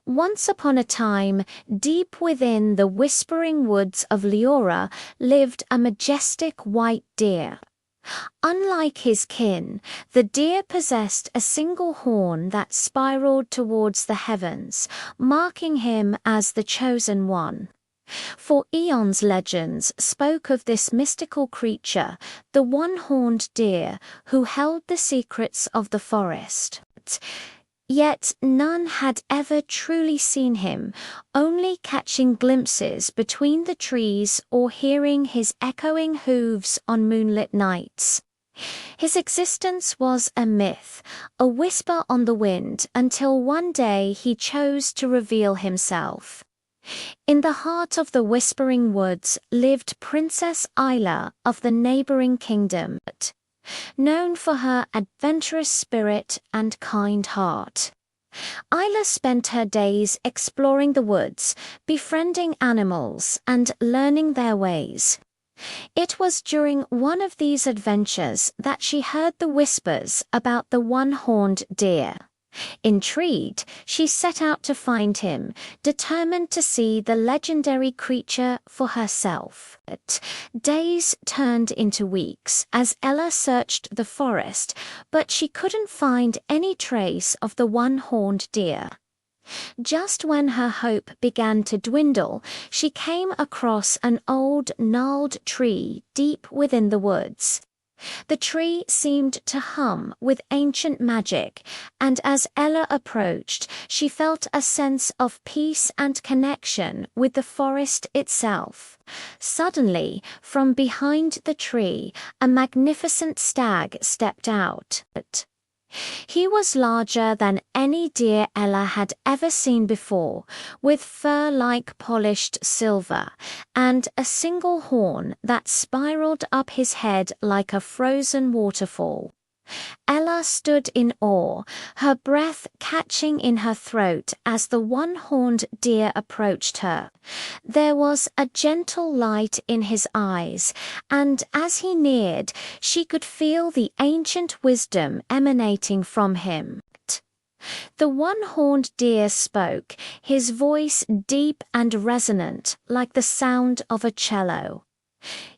Once upon a time, deep within the whispering woods of Leora lived a majestic white deer. Unlike his kin, the deer possessed a single horn that spiraled towards the heavens, marking him as the chosen one. For eons, legends spoke of this mystical creature, the one-horned deer, who held the secrets of the forest. Yet none had ever truly seen him, only catching glimpses between the trees or hearing his echoing hooves on moonlit nights. His existence was a myth, a whisper on the wind, until one day he chose to reveal himself. In the heart of the whispering woods lived Princess Ela of the neighboring kingdom, known for her adventurous spirit and kind heart. Isla spent her days exploring the woods, befriending animals, and learning their ways. It was during one of these adventures that she heard the whispers about the one-horned deer. Intrigued, she set out to find him, determined to see the legendary creature for herself. Days turned into weeks as Ella searched the forest, but she couldn't find any trace of the one-horned deer. Just when her hope began to dwindle, she came across an old, gnarled tree deep within the woods. The tree seemed to hum with ancient magic, and as Ella approached, she felt a sense of peace and connection with the forest itself. Suddenly, from behind the tree, a magnificent stag stepped out. He was larger than any deer Ella had ever seen before, with fur like polished silver, and a single horn that spiraled up his head like a frozen waterfall. Ella stood in awe, her breath catching in her throat as the one-horned deer approached her. There was a gentle light in his eyes, and as he neared, she could feel the ancient wisdom emanating from him. The one-horned deer spoke, his voice deep and resonant like the sound of a cello.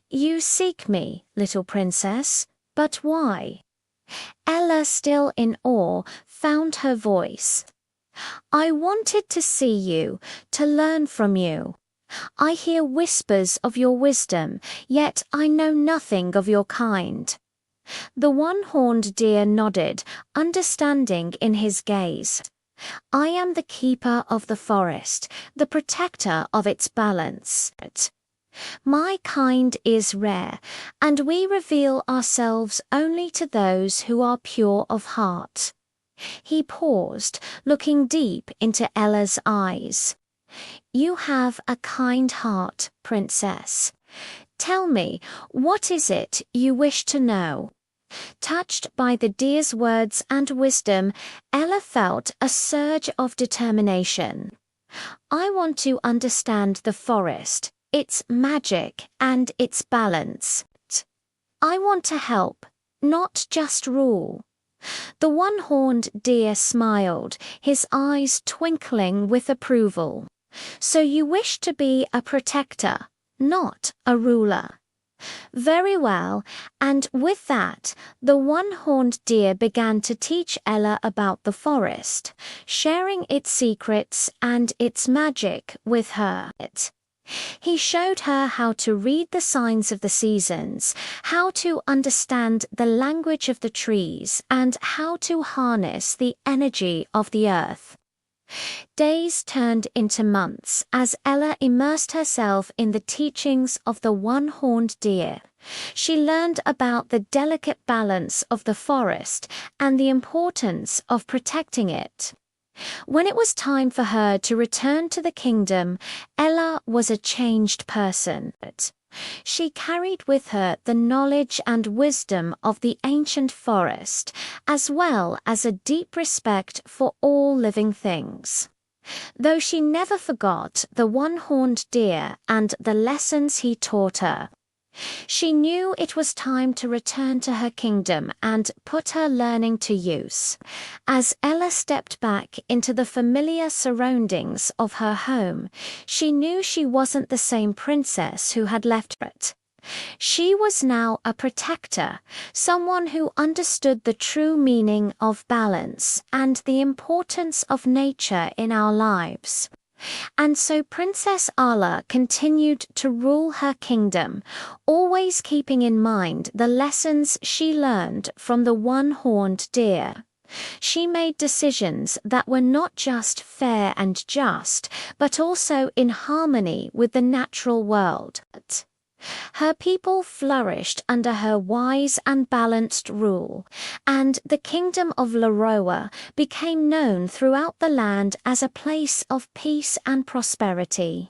"You seek me, little princess, but why?" Ella, still in awe, found her voice. "I wanted to see you, to learn from you. I hear whispers of your wisdom, yet I know nothing of your kind." The one-horned deer nodded, understanding in his gaze. "I am the keeper of the forest, the protector of its balance. My kind is rare, and we reveal ourselves only to those who are pure of heart." He paused, looking deep into Ella's eyes. "You have a kind heart, princess. Tell me, what is it you wish to know?" Touched by the deer's words and wisdom, Ella felt a surge of determination. "I want to understand the forest, its magic and its balance. I want to help, not just rule." The one-horned deer smiled, his eyes twinkling with approval. "So you wish to be a protector, not a ruler. Very well," and with that, the one-horned deer began to teach Ella about the forest, sharing its secrets and its magic with her. He showed her how to read the signs of the seasons, how to understand the language of the trees, and how to harness the energy of the earth. Days turned into months as Ella immersed herself in the teachings of the one-horned deer. She learned about the delicate balance of the forest and the importance of protecting it. When it was time for her to return to the kingdom, Ella was a changed person. She carried with her the knowledge and wisdom of the ancient forest, as well as a deep respect for all living things. Though she never forgot the one-horned deer and the lessons he taught her. She knew it was time to return to her kingdom and put her learning to use. As Ella stepped back into the familiar surroundings of her home, she knew she wasn't the same princess who had left it. She was now a protector, someone who understood the true meaning of balance and the importance of nature in our lives. And so Princess Ela continued to rule her kingdom, always keeping in mind the lessons she learned from the one-horned deer. She made decisions that were not just fair and just, but also in harmony with the natural world. Her people flourished under her wise and balanced rule, and the kingdom of Laroa became known throughout the land as a place of peace and prosperity.